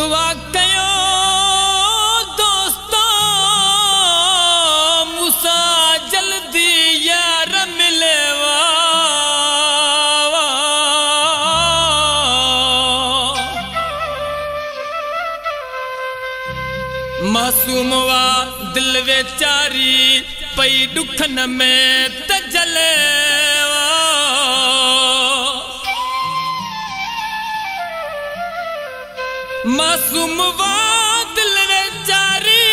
दुआ कयो दोस्तों मूसा जल्दी यार मिलेवा मासूम वा दिल वेचारी पई दुखन में तजले मासूम वा दिल वेचारी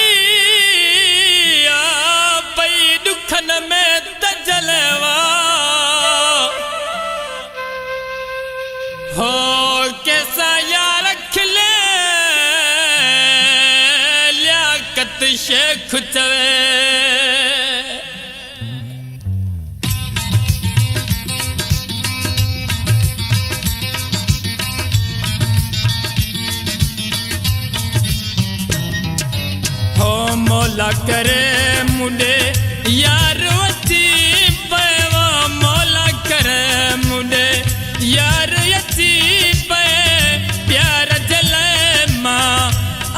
पई दुखन में तजले हो कैसा यार खिले लियाकत शेख चवे मौला करे मुंडे यार वची पवा मौला करे मुंडे यार यची पे प्यार जले मां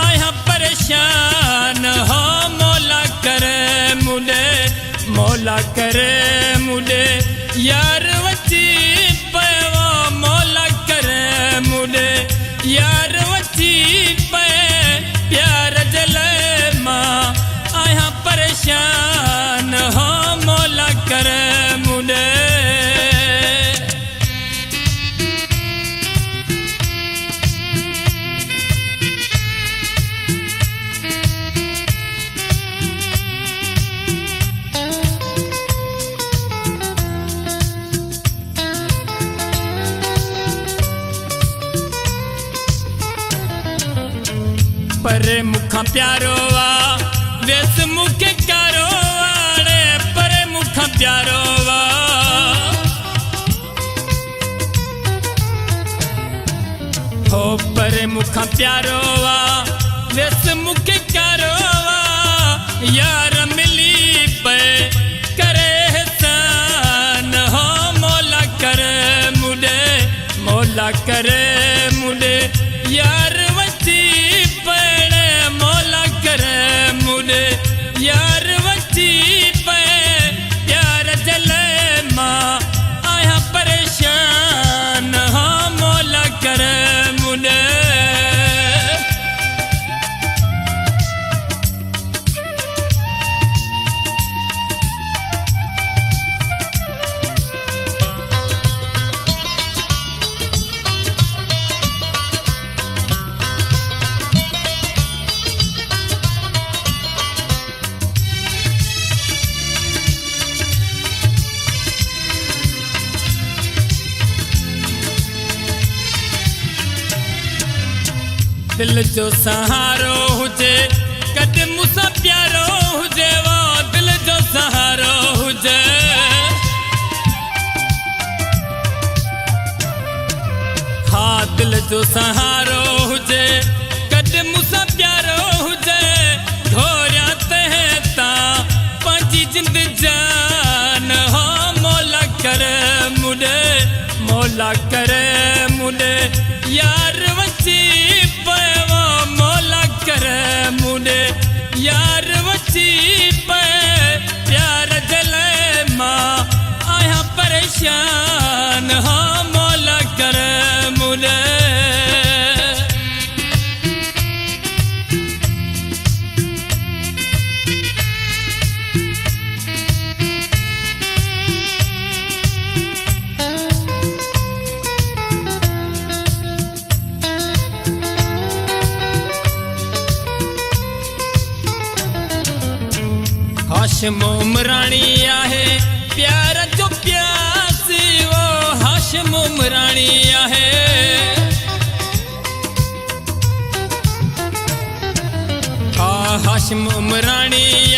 आया परेशान हो मौला करे मुंडे यार वची पवा मौला करे मुंडे यार वची पे प्यार जले आया परेशान हो मौला करे मुंडे परे मुखा प्यारो वा वेस मुखे कारो वाड़े परे मुखा प्यारो वा हो परे मुखा प्यारो वा वेस मुखे कारो वा यार मिली पे करे एहसान हो मौला करे मुंडे यार वची पड़े मौला करे मुंडे यार वची पे प्यार जले मां आया परेशान हो मौला करे मुंडे दिल जो सहारो हुजे कद मूंसां प्यारो हुजे वो दिल जो सहारो हुजे हाँ दिल जो सहारो हुजे कद मूंसां प्यारो हुजे घोरिया तहता पंहिंजी जिंद जान हो मौला करे मुंडे यार वची पवा मौला करे मुंडे यार वची पे प्यार जले मां आया परेशान हो मौला करे मुंडे हाशिम उमराणी आहे प्यार जो प्यासी वो हाशिम उमराणी आहे हाशिम उमराणी